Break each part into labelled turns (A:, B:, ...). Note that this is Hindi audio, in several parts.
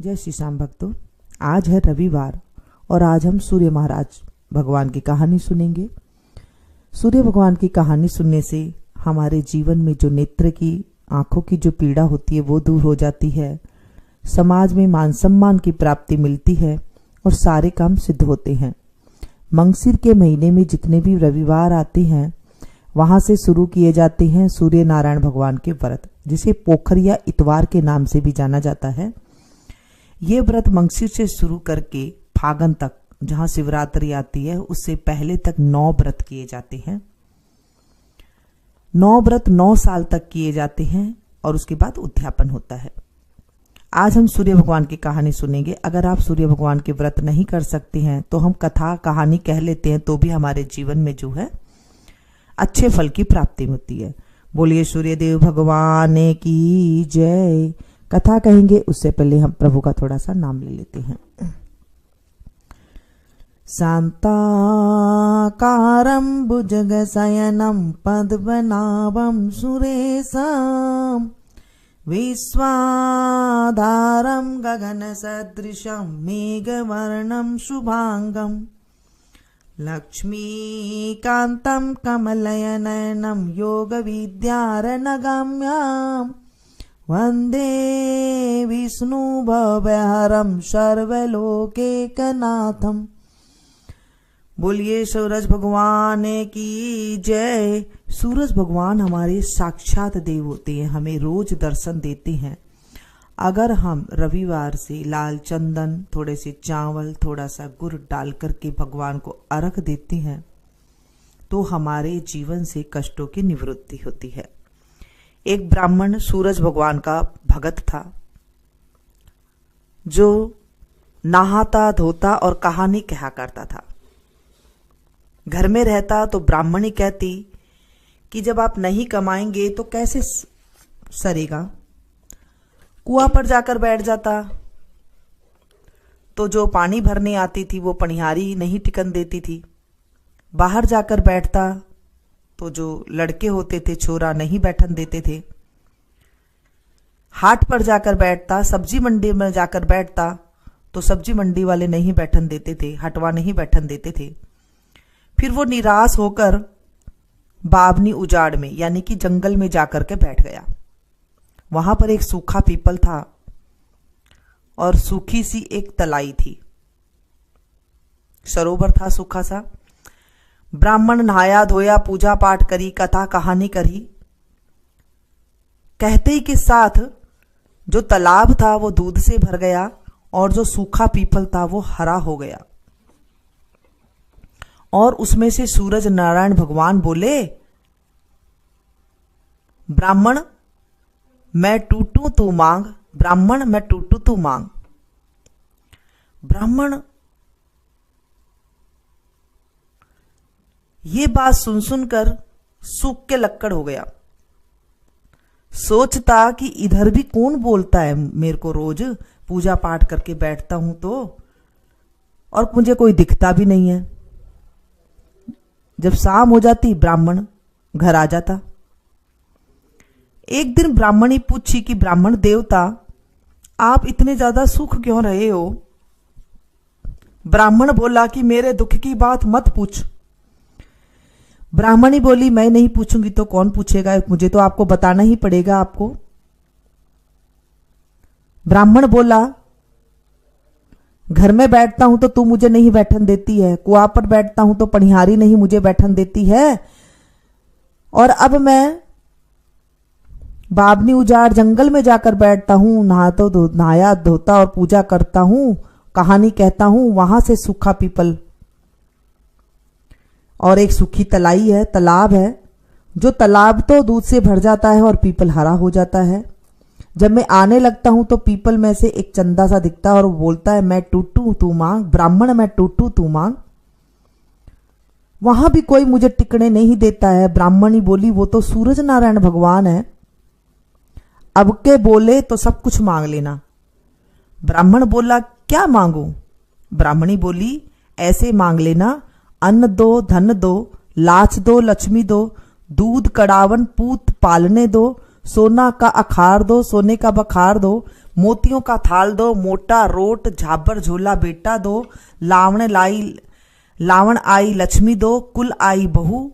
A: जय श्री श्याम भक्तों, आज है रविवार और आज हम सूर्य महाराज भगवान की कहानी सुनेंगे। सूर्य भगवान की कहानी सुनने से हमारे जीवन में जो नेत्र की आंखों की जो पीड़ा होती है वो दूर हो जाती है, समाज में मान सम्मान की प्राप्ति मिलती है और सारे काम सिद्ध होते हैं। मंगसिर के महीने में जितने भी रविवार आते हैं वहां से शुरू किए जाते हैं सूर्य नारायण भगवान के व्रत, जिसे पोखर या इतवार के नाम से भी जाना जाता है। ये व्रत मंगसिर से शुरू करके फागुन तक, जहां शिवरात्रि आती है उससे पहले तक 9 व्रत किए जाते हैं। 9 व्रत 9 साल तक किए जाते हैं और उसके बाद उद्यापन होता है। आज हम सूर्य भगवान की कहानी सुनेंगे। अगर आप सूर्य भगवान के व्रत नहीं कर सकते हैं तो हम कथा कहानी कह लेते हैं, तो भी हमारे जीवन में जो है अच्छे फल की प्राप्ति होती है। बोलिए सूर्यदेव भगवान की जय। कथा कहेंगे उससे पहले हम प्रभु का थोड़ा सा नाम ले लेते हैं। शांताकारं भुजगशयनं पद्मनाभं सुरेशं विश्वाधारं गगनसदृशं मेघवर्णं शुभांगं लक्ष्मीकान्तं कमलनयनं योगविद्यारनगम्यं वन्दे विष्णुभवहरं सर्वलोकैकनाथं। बोलिए सूरज भगवान की जय। सूरज भगवान हमारे साक्षात देव होते हैं, हमें रोज दर्शन देते हैं। अगर हम रविवार से लाल चंदन, थोड़े से चावल, थोड़ा सा गुड़ डाल करके भगवान को अर्घ देते हैं तो हमारे जीवन से कष्टों की निवृत्ति होती है। एक ब्राह्मण सूरज भगवान का भगत था, जो नहाता धोता और कहानी कहा करता था। घर में रहता तो ब्राह्मणी कहती कि जब आप नहीं कमाएंगे तो कैसे सरेगा। कुआं पर जाकर बैठ जाता तो जो पानी भरने आती थी वो पनिहारी नहीं टिकन देती थी। बाहर जाकर बैठता तो जो लड़के होते थे छोरा नहीं बैठन देते थे। हाट पर जाकर बैठता, सब्जी मंडी में जाकर बैठता तो सब्जी मंडी वाले नहीं बैठन देते थे, हटवा नहीं बैठन देते थे। फिर वो निराश होकर बावनी उजाड़ में यानी कि जंगल में जाकर के बैठ गया। वहां पर एक सूखा पीपल था और सूखी सी एक तलाई थी, सरोवर था सूखा सा। ब्राह्मण नहाया धोया, पूजा पाठ करी, कथा कहानी करी। कहते ही के साथ जो तालाब था वो दूध से भर गया और जो सूखा पीपल था वो हरा हो गया। और उसमें से सूरज नारायण भगवान बोले, ब्राह्मण मैं टूटू तू मांग, ब्राह्मण मैं टूटू तू मांग। ब्राह्मण ये बात सुन सुनकर सूख के लक्कड़ हो गया। सोचता कि इधर भी कौन बोलता है मेरे को, रोज पूजा पाठ करके बैठता हूं तो, और मुझे कोई दिखता भी नहीं है। जब शाम हो जाती ब्राह्मण घर आ जाता। एक दिन ब्राह्मणी पूछी कि ब्राह्मण देवता आप इतने ज्यादा सुख क्यों रहे हो। ब्राह्मण बोला कि मेरे दुख की बात मत पूछ। ब्राह्मणी बोली मैं नहीं पूछूंगी तो कौन पूछेगा, मुझे तो आपको बताना ही पड़ेगा आपको। ब्राह्मण बोला घर में बैठता हूं तो तू मुझे नहीं बैठन देती है, कुआं पर बैठता हूं तो पनिहारी नहीं मुझे बैठन देती है, और अब मैं बावनी उजाड़ जंगल में जाकर बैठता हूं, नहाया धोता और पूजा करता हूं, कहानी कहता हूं, वहां से सूखा पीपल और एक सूखी तलाई है, तालाब है। जो तालाब तो दूध से भर जाता है और पीपल हरा हो जाता है। जब मैं आने लगता हूं तो पीपल में से एक चंदा सा दिखता है और वो बोलता है मैं टूटू तू मांग, ब्राह्मण मैं टूटू तू मांग। वहां भी कोई मुझे टिकने नहीं देता है। ब्राह्मणी बोली वो तो सूरज नारायण भगवान है, अब के बोले तो सब कुछ मांग लेना। ब्राह्मण बोला क्या मांगू। ब्राह्मणी बोली ऐसे मांग लेना, अन्न दो, धन दो, लाच दो, लक्ष्मी दो, दूध कड़ावन पूत पालने दो, सोना का अखार दो, सोने का बखार दो, मोतियों का थाल दो, मोटा रोट झाबर झोला बेटा दो, लावण आई लक्ष्मी दो, कुल आई बहू,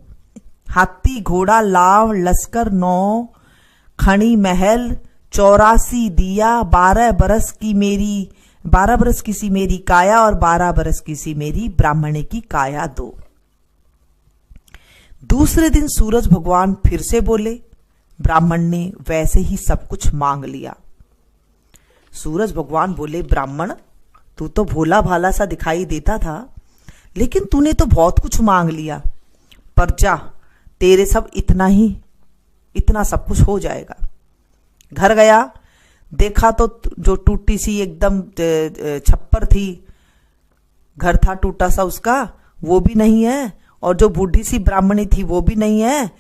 A: हाथी घोड़ा लाव लश्कर 9 खणी महल, 84 दिया, 12 बरस की सी मेरी काया और 12 बरस की सी मेरी ब्राह्मणे की काया दो। दूसरे दिन सूरज भगवान फिर से बोले। ब्राह्मण ने वैसे ही सब कुछ मांग लिया। सूरज भगवान बोले, ब्राह्मण तू तो भोला भाला सा दिखाई देता था, लेकिन तूने तो बहुत कुछ मांग लिया। पर जा, तेरे सब इतना सब कुछ हो जाएगा। घर गया, देखा तो जो टूटी सी एकदम छप्पर थी, घर था टूटा सा उसका, वो भी नहीं है, और जो बूढ़ी सी ब्राह्मणी थी वो भी नहीं है।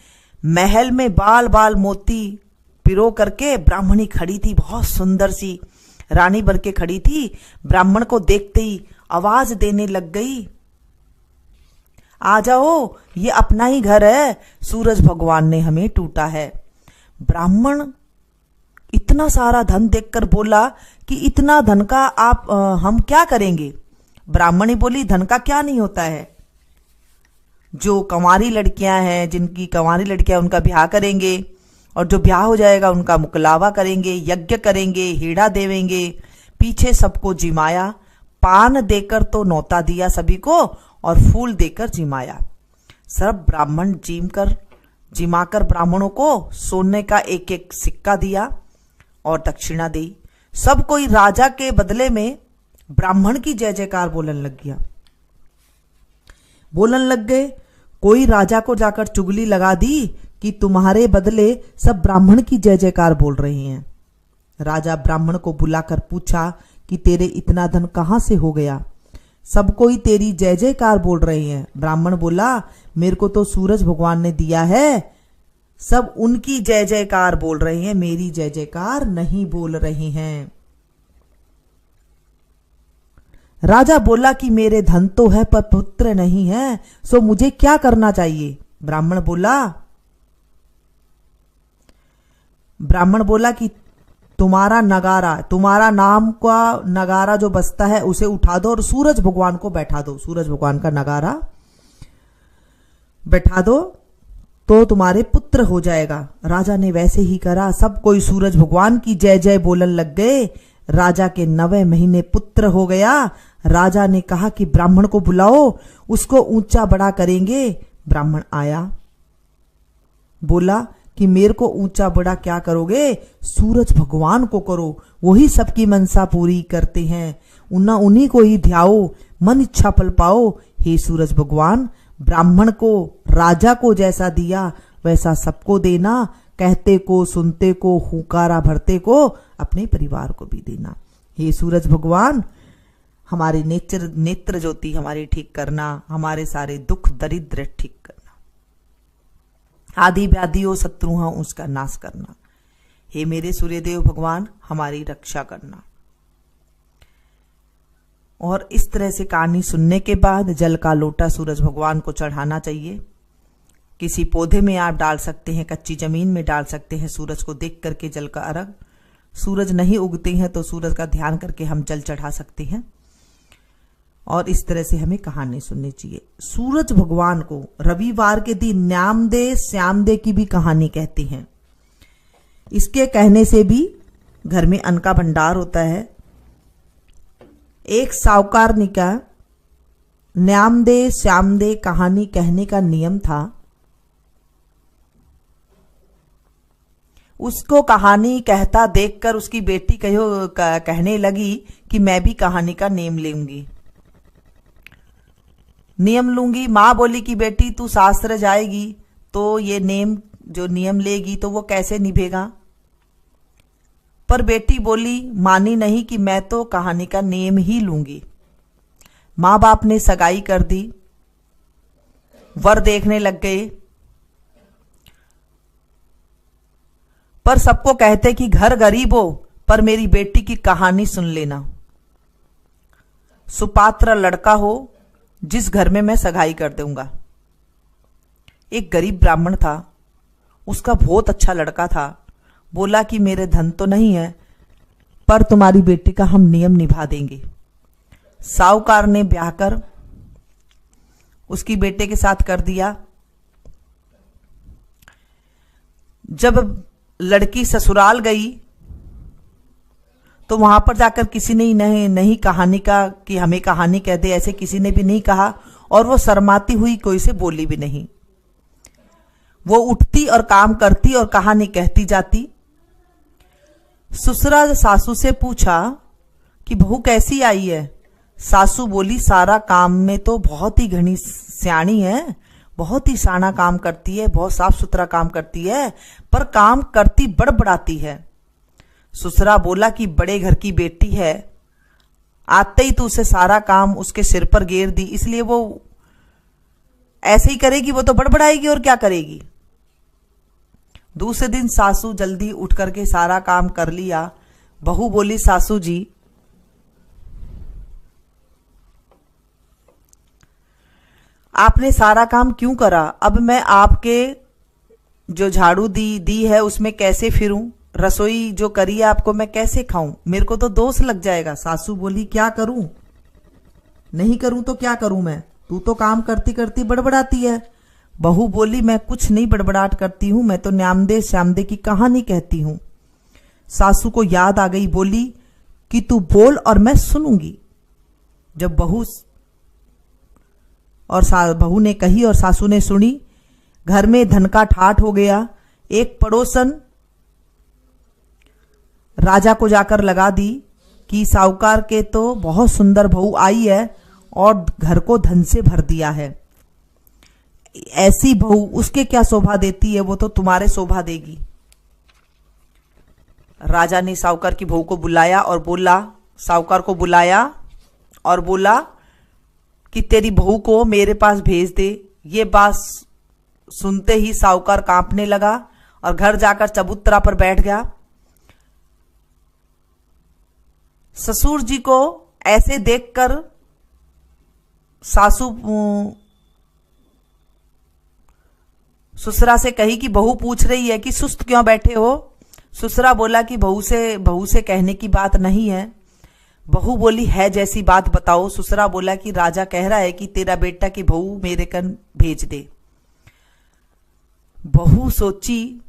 A: महल में बाल बाल मोती पिरो करके ब्राह्मणी खड़ी थी, बहुत सुंदर सी रानी बन के खड़ी थी। ब्राह्मण को देखते ही आवाज देने लग गई, आ जाओ, ये अपना ही घर है, सूरज भगवान ने हमें टूटा है। ब्राह्मण इतना सारा धन देखकर बोला कि इतना धन का हम क्या करेंगे। ब्राह्मणी बोली, धन का क्या नहीं होता है, जो कंवारी लड़कियां हैं, जिनकी कंवारी लड़कियां, उनका ब्याह करेंगे, और जो ब्याह हो जाएगा उनका मुकलावा करेंगे, यज्ञ करेंगे, हीड़ा देवेंगे। पीछे सबको जिमाया, पान देकर तो नौता दिया सभी को, और फूल देकर जिमाया। सब ब्राह्मण जिमाकर ब्राह्मणों को सोने का एक एक सिक्का दिया और दक्षिणा दी। सब कोई राजा के बदले में ब्राह्मण की जय जयकार बोलन लग गए। कोई राजा को जाकर चुगली लगा दी कि तुम्हारे बदले सब ब्राह्मण की जय जयकार बोल रहे हैं। राजा ब्राह्मण को बुलाकर पूछा कि तेरे इतना धन कहां से हो गया, सब कोई तेरी जय जयकार बोल रहे हैं। ब्राह्मण बोला, मेरे को तो सूरज भगवान ने दिया है, सब उनकी जय जयकार बोल रहे हैं, मेरी जय जयकार नहीं बोल रहे हैं। राजा बोला कि मेरे धन तो है पर पुत्र नहीं है, सो मुझे क्या करना चाहिए। ब्राह्मण बोला कि तुम्हारा नाम का नगारा जो बजता है उसे उठा दो और सूरज भगवान को बैठा दो। सूरज भगवान का नगारा बैठा दो तो तुम्हारे पुत्र हो जाएगा। राजा ने वैसे ही करा, सब कोई सूरज भगवान की जय जय बोलन लग गए। राजा के 9वें महीने पुत्र हो गया। राजा ने कहा कि ब्राह्मण को बुलाओ, उसको ऊंचा बड़ा करेंगे। ब्राह्मण आया, बोला कि मेरे को ऊंचा बड़ा क्या करोगे, सूरज भगवान को करो, वही सबकी मनसा पूरी करते हैं, उन्हीं को ही ध्याओ, मन इच्छा फल पाओ। हे सूरज भगवान, ब्राह्मण को राजा को जैसा दिया वैसा सबको देना, कहते को सुनते को हुकारा भरते को अपने परिवार को भी देना। हे सूरज भगवान, हमारी नेत्र ज्योति हमारी ठीक करना, हमारे सारे दुख दरिद्र ठीक करना, आदि व्याधि हो शत्रु हो उसका नाश करना। हे मेरे सूर्यदेव भगवान, हमारी रक्षा करना। और इस तरह से कहानी सुनने के बाद जल का लोटा सूरज भगवान को चढ़ाना चाहिए। किसी पौधे में आप डाल सकते हैं, कच्ची जमीन में डाल सकते हैं, सूरज को देख करके जल का अर्घ। सूरज नहीं उगते हैं तो सूरज का ध्यान करके हम जल चढ़ा सकते हैं। और इस तरह से हमें कहानी सुननी चाहिए। सूरज भगवान को रविवार के दिन न्यामदे श्यामदे की भी कहानी कहते हैं। इसके कहने से भी घर में अन्न का भंडार होता है। एक साहूकारनी का न्यामदे श्यामदे कहानी कहने का नियम था। उसको कहानी कहता देखकर उसकी बेटी कहने लगी कि मैं भी कहानी का नियम लूंगी। माँ बोली कि बेटी तू शास्त्र जाएगी तो ये नियम लेगी तो वो कैसे निभेगा। पर बेटी बोली, मानी नहीं कि मैं तो कहानी का नियम ही लूंगी। माँ बाप ने सगाई कर दी, वर देखने लग गए, पर सबको कहते कि घर गरीब हो पर मेरी बेटी की कहानी सुन लेना। सुपात्र लड़का हो जिस घर में मैं सगाई कर दूंगा। एक गरीब ब्राह्मण था, उसका बहुत अच्छा लड़का था। बोला कि मेरे धन तो नहीं है पर तुम्हारी बेटी का हम नियम निभा देंगे। साहूकार ने ब्याह कर उसकी बेटे के साथ कर दिया। जब लड़की ससुराल गई तो वहां पर जाकर किसी ने नहीं कहानी का कि हमें कहानी कह दे, ऐसे किसी ने भी नहीं कहा, और वो शर्माती हुई कोई से बोली भी नहीं। वो उठती और काम करती और कहानी कहती जाती। ससुरा सासू से पूछा कि बहू कैसी आई है। सासू बोली, सारा काम में तो बहुत ही घनी सियाणी है, बहुत ही साना काम करती है, बहुत साफ सुथरा काम करती है, पर काम करती बड़बड़ाती है। ससुरा बोला कि बड़े घर की बेटी है, आते ही तो उसे सारा काम उसके सिर पर घेर दी, इसलिए वो ऐसे ही करेगी, वो तो बड़बड़ाएगी और क्या करेगी। दूसरे दिन सासू जल्दी उठ करके सारा काम कर लिया। बहू बोली, सासू जी आपने सारा काम क्यों करा? अब मैं आपके जो झाड़ू दी है उसमें कैसे फिरूं? रसोई जो करी है आपको मैं कैसे खाऊं? मेरे को तो दोष लग जाएगा। सासू बोली, क्या करूं? नहीं करूं तो क्या करूं मैं? तू तो काम करती करती बड़बड़ाती है। बहू बोली, मैं कुछ नहीं बड़बड़ाहट करती हूं, मैं तो न्यामदे श्यामदे की कहानी कहती हूं। सासू को याद आ गई, बोली कि तू बोल और मैं सुनूंगी। जब बहू ने कही और सासू ने सुनी, घर में धन का ठाठ हो गया। एक पड़ोसन राजा को जाकर लगा दी कि साहूकार के तो बहुत सुंदर बहू आई है और घर को धन से भर दिया है, ऐसी बहू उसके क्या शोभा देती है, वो तो तुम्हारे शोभा देगी। राजा ने साहूकार की बहू को बुलाया और बोला, साहूकार को बुलाया और बोला कि तेरी बहू को मेरे पास भेज दे। ये बात सुनते ही साहूकार कांपने लगा और घर जाकर चबूतरा पर बैठ गया। ससुर जी को ऐसे देखकर सासू ससुरा से कही कि बहू पूछ रही है कि सुस्त क्यों बैठे हो। ससुरा बोला कि बहू से कहने की बात नहीं है। बहू बोली, है जैसी बात बताओ। ससुरा बोला कि राजा कह रहा है कि तेरा बेटा की बहू मेरे कन भेज दे। बहू सोची,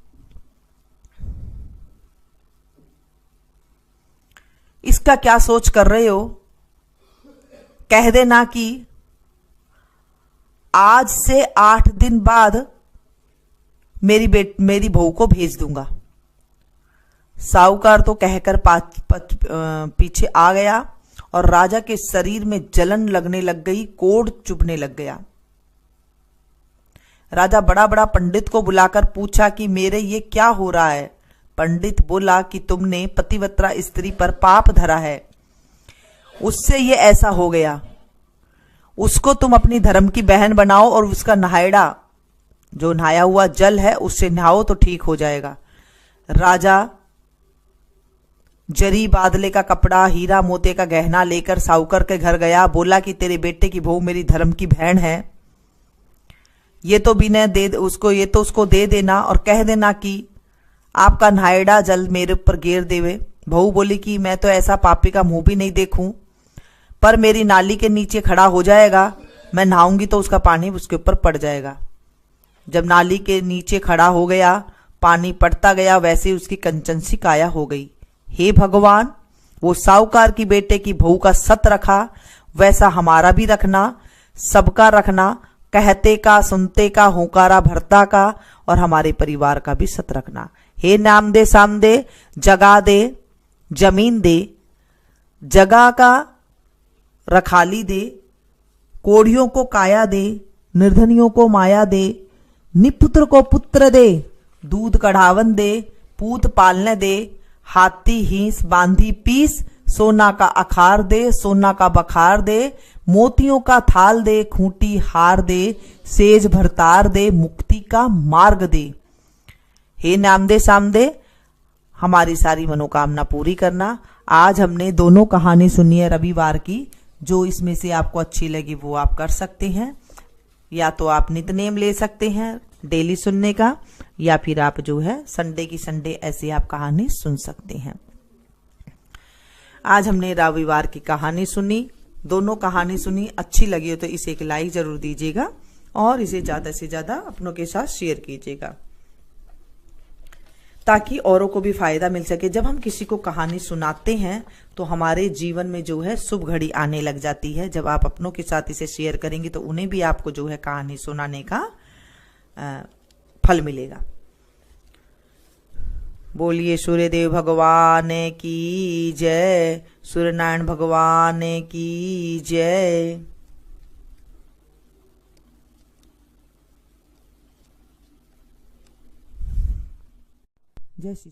A: इसका क्या सोच कर रहे हो? कह देना कि आज से 8 दिन बाद मेरी बहू को भेज दूंगा। साहूकार तो कहकर पीछे आ गया और राजा के शरीर में जलन लगने लग गई, कोढ़ चुभने लग गया। राजा बड़ा बड़ा पंडित को बुलाकर पूछा कि मेरे ये क्या हो रहा है। पंडित बोला कि तुमने पतिव्रता स्त्री पर पाप धरा है, उससे ये ऐसा हो गया। उसको तुम अपनी धर्म की बहन बनाओ और उसका नहायड़ा, जो नहाया हुआ जल है, उससे नहाओ तो ठीक हो जाएगा। राजा जरी बादले का कपड़ा, हीरा मोती का गहना लेकर साहूकार के घर गया। बोला कि तेरे बेटे की बहू मेरी धर्म की बहन है, ये तो बिना दे उसको, ये तो उसको दे देना और कह देना कि आपका नहायड़ा जल मेरे ऊपर गिर देवे। बहू बोली कि मैं तो ऐसा पापी का मुंह भी नहीं देखूं, पर मेरी नाली के नीचे खड़ा हो जाएगा, मैं नहाऊंगी तो उसका पानी उसके ऊपर पड़ जाएगा। जब नाली के नीचे खड़ा हो गया, पानी पड़ता गया, वैसे उसकी कंचन सी काया हो गई। हे भगवान, वो साहूकार की बेटे की बहू का सत रखा, वैसा हमारा भी रखना, सबका रखना, कहते का, सुनते का, होकारा भरता का, और हमारे परिवार का भी सत रखना। हे नाम दे साम दे, जगा दे, जमीन दे, जगह का रखाली दे, कोढ़ियों को काया दे, निर्धनियों को माया दे, निपुत्र को पुत्र दे, दूध कढ़ावन दे, पूत पालने दे, हाथी हिंस बांधी पीस, सोना का अखार दे, सोना का बखार दे, मोतियों का थाल दे, खूंटी हार दे, सेज भरतार दे, मुक्ति का मार्ग दे। हे नामदे सामदे, हमारी सारी मनोकामना पूरी करना। आज हमने दोनों कहानी सुनी है रविवार की, जो इसमें से आपको अच्छी लगी वो आप कर सकते हैं, या तो आप नितनेम ले सकते हैं डेली सुनने का, या फिर आप जो है संडे की संडे ऐसे आप कहानी सुन सकते हैं। आज हमने रविवार की कहानी सुनी, दोनों कहानी सुनी, अच्छी लगी हो तो इसे एक लाइक जरूर दीजिएगा और इसे ज्यादा से ज्यादा अपनों के साथ शेयर कीजिएगा ताकि औरों को भी फायदा मिल सके। जब हम किसी को कहानी सुनाते हैं तो हमारे जीवन में जो है शुभ घड़ी आने लग जाती है। जब आप अपनों के साथ इसे शेयर करेंगे तो उन्हें भी आपको जो है कहानी सुनाने का फल मिलेगा। बोलिए सूर्यदेव भगवान की जय, सूर्यनारायण भगवान की जय। जय श्री